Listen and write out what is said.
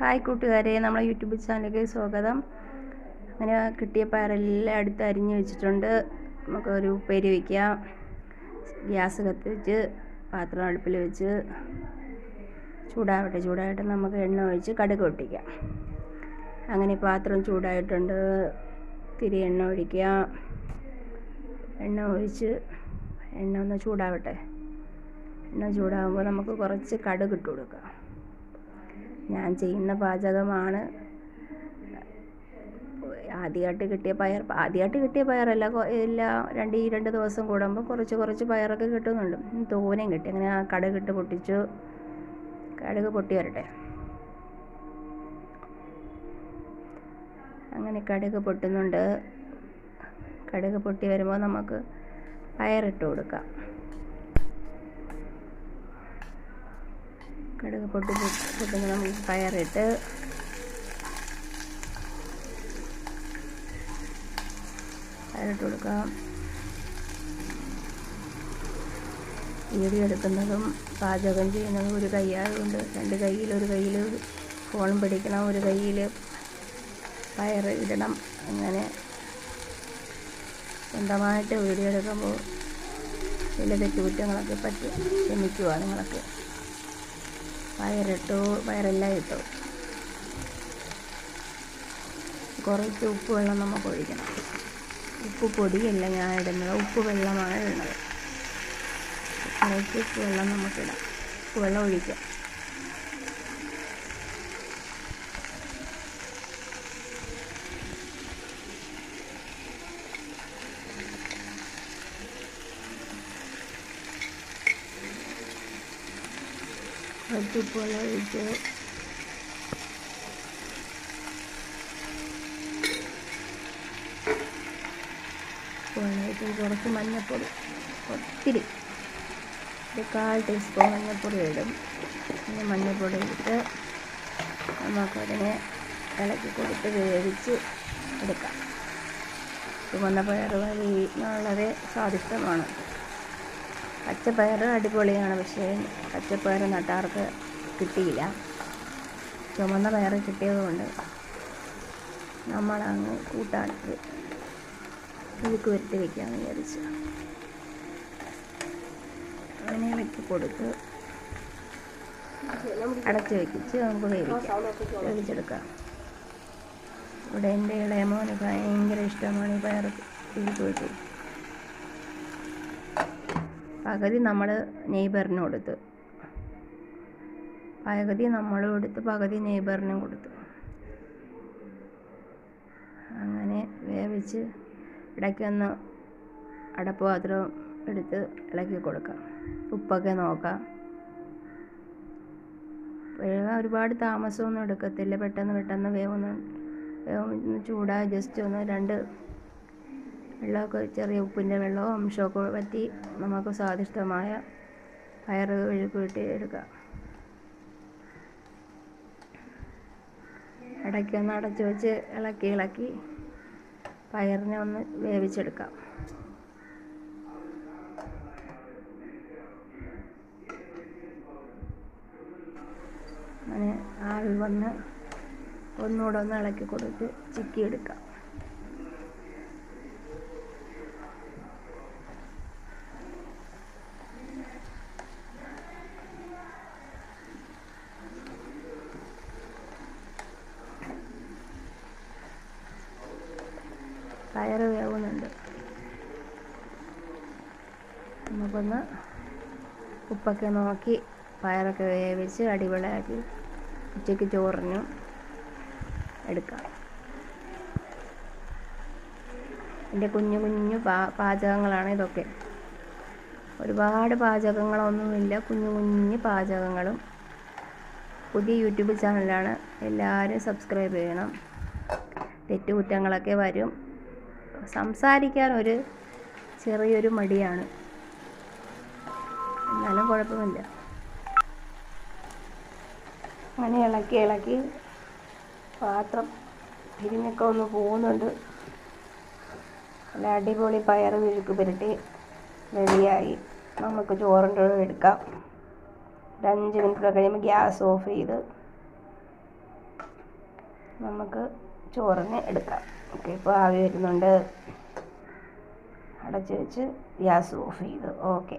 Hi കൂട്ടുകാരെ, നമ്മളെ YouTube ചാനലിലേക്ക് സ്വാഗതം. അങ്ങനെ കിട്ടിയ പയറെല്ലാം അടുത്ത് അരിഞ്ഞ് വെച്ചിട്ടുണ്ട്. നമുക്കൊരു ഉപ്പേരി വയ്ക്കാം. ഗ്യാസ് കത്തിച്ച് പാത്രം അടുപ്പിൽ വെച്ച് ചൂടായിട്ട് നമുക്ക് എണ്ണ ഒഴിച്ച് കടുക് പൊട്ടിക്കാം. അങ്ങനെ പാത്രം ചൂടായിട്ടുണ്ട്. തിരി എണ്ണ ഒഴിക്കാം. എണ്ണ ഒഴിച്ച് എണ്ണ ഒന്ന് ചൂടാവട്ടെ. എണ്ണ ചൂടാകുമ്പോൾ നമുക്ക് കുറച്ച് കടുക് ഇട്ട് കൊടുക്കാം. ഞാൻ ചെയ്യുന്ന പാചകമാണ്. ആദ്യമായിട്ട് കിട്ടിയ പയറല്ല, രണ്ട് ദിവസം കൂടുമ്പോൾ കുറച്ച് പയറൊക്കെ കിട്ടുന്നുണ്ട്. തോനെയും കിട്ടി. അങ്ങനെ ആ കടുകിട്ട് പൊട്ടിച്ചു. കടുക് പൊട്ടി വരട്ടെ. അങ്ങനെ കടുക് പൊട്ടുന്നുണ്ട്. കടുക് പൊട്ടി വരുമ്പോൾ നമുക്ക് പയറിട്ട് കൊടുക്കാം. കടുക് പൊട്ടുമ്പോൾ നമുക്ക് പയറിട്ട് കൊടുക്കാം. വീഡിയോ എടുക്കുന്നതും പാചകം ചെയ്യുന്നതും ഒരു കൈയായതുകൊണ്ട് രണ്ട് കയ്യിൽ, ഒരു കയ്യിൽ ഫോൺ പിടിക്കണം, ഒരു കയ്യിൽ പയർ ഇടണം. അങ്ങനെ സ്വന്തമായിട്ട് വീഡിയോ എടുക്കുമ്പോൾ ചില തെറ്റുകുറ്റങ്ങളൊക്കെ പറ്റും. ക്ഷമിക്കുക നിങ്ങളൊക്കെ. പയറെല്ലാം ഇട്ടു. കുറച്ച് ഉപ്പ് വെള്ളം നമുക്ക് ഒഴിക്കണം. ഉപ്പ് പൊടിയല്ല ഞാൻ ഇടുന്നത്, ഉപ്പ് വെള്ളമാണ് ഇടുന്നത്. കുറച്ച് ഉപ്പ് വെള്ളം നമുക്കിടാം. ഉപ്പ് വെള്ളം ഒഴിക്കാം. കുറച്ച് ഉപ്പ് വെള്ളം ഒഴിച്ച് കുറച്ച് മഞ്ഞൾപ്പൊടി, ഒത്തിരി ഒരു 1/4 ടീസ്പൂൺ മഞ്ഞൾപ്പൊടി ഇടും. പിന്നെ മഞ്ഞൾപ്പൊടി ഇട്ട് നമുക്കതിനെ ഇളക്കി കൊടുത്ത് വേവിച്ച് എടുക്കാം. ചുവന്ന പയർ വളരെ സ്വാദിഷ്ടമാണ്. പച്ചപ്പയർ അടിപൊളിയാണ്. പക്ഷേ പച്ചപ്പയർ നട്ടാർക്ക് കിട്ടിയില്ല. ചുവന്ന പയർ കിട്ടിയതുകൊണ്ട് നമ്മളങ്ങ് കൂട്ടാണിട്ട് ഇതിക്ക് വരുത്തി വയ്ക്കാമെന്ന് വിചാരിച്ചു. അങ്ങനെ ഇളക്കി കൊടുത്ത് അടച്ച് വയ്ക്കിച്ച് നമുക്ക് വേവിച്ചെടുക്കാം. ഇവിടെ എൻ്റെ ഇളയ മോന് ഭയങ്കര ഇഷ്ടമാണ് ഈ പയർ ഇതിക്ക് വെച്ച്. പകുതി നമ്മൾ നെയ്ബറിന് കൊടുത്ത്, പകുതി നമ്മളും കൊടുത്ത്, പകുതി നെയ്ബറിനും കൊടുത്തു. അങ്ങനെ വേവിച്ച് ഇടയ്ക്കൊന്ന് അടപ്പ് പാത്രം എടുത്ത് ഇളക്കി കൊടുക്കാം. ഉപ്പൊക്കെ നോക്കാം. വേവാൻ ഒരുപാട് താമസമൊന്നും എടുക്കത്തില്ല. പെട്ടെന്ന് വേവൊന്ന് ചൂടായി ജസ്റ്റ് ഒന്ന് വെള്ളമൊക്കെ, ചെറിയ ഉപ്പിൻ്റെ വെള്ളമോ അംശമൊക്കെ പറ്റി നമുക്ക് സ്വാദിഷ്ടമായ പയർ വെഴുക്കുവിട്ട് എടുക്കാം. ഇടയ്ക്കൊന്ന് അടച്ച് വെച്ച് ഇളക്കി പയറിനെ ഒന്ന് വേവിച്ചെടുക്കാം. അങ്ങനെ ആവി വന്ന് ഒന്നുകൂടെ ഒന്ന് ഇളക്കി കൊടുത്ത് ചിക്കിയെടുക്കാം. പയർ വേവുന്നുണ്ട്. നമുക്കൊന്ന് ഉപ്പൊക്കെ നോക്കി പയറൊക്കെ വേവിച്ച് അടിപൊളിയാക്കി ഉച്ചയ്ക്ക് ചോറിന് എടുക്കാം. എൻ്റെ കുഞ്ഞു പാചകങ്ങളാണ് ഇതൊക്കെ. ഒരുപാട് പാചകങ്ങളൊന്നുമില്ല, കുഞ്ഞു പാചകങ്ങളും. പുതിയ യൂട്യൂബ് ചാനലാണ്, എല്ലാവരും സബ്സ്ക്രൈബ് ചെയ്യണം. തെറ്റുകുറ്റങ്ങളൊക്കെ വരും. സംസാരിക്കാൻ ചെറിയൊരു മടിയാണ്, എന്നാലും കുഴപ്പമില്ല. അങ്ങനെ ഇളക്കി പാത്രം തിരിഞ്ഞൊക്കെ ഒന്ന് പോകുന്നുണ്ട്. നല്ല അടിപൊളി പയർ വിഴുക്ക് പുരട്ടി റെഡിയായി. നമുക്ക് ചോറിൻ്റെ എടുക്കാം. ഒരു 5 മിനിറ്റ് കഴിയുമ്പോൾ ഗ്യാസ് ഓഫ് ചെയ്ത് നമുക്ക് ചോറിന് എടുക്കാം. ഓക്കെ, ഇപ്പോൾ ആവി വരുന്നുണ്ട്. അടച്ച് വെച്ച് ഗ്യാസ് ഓഫ് ചെയ്തു. ഓക്കെ.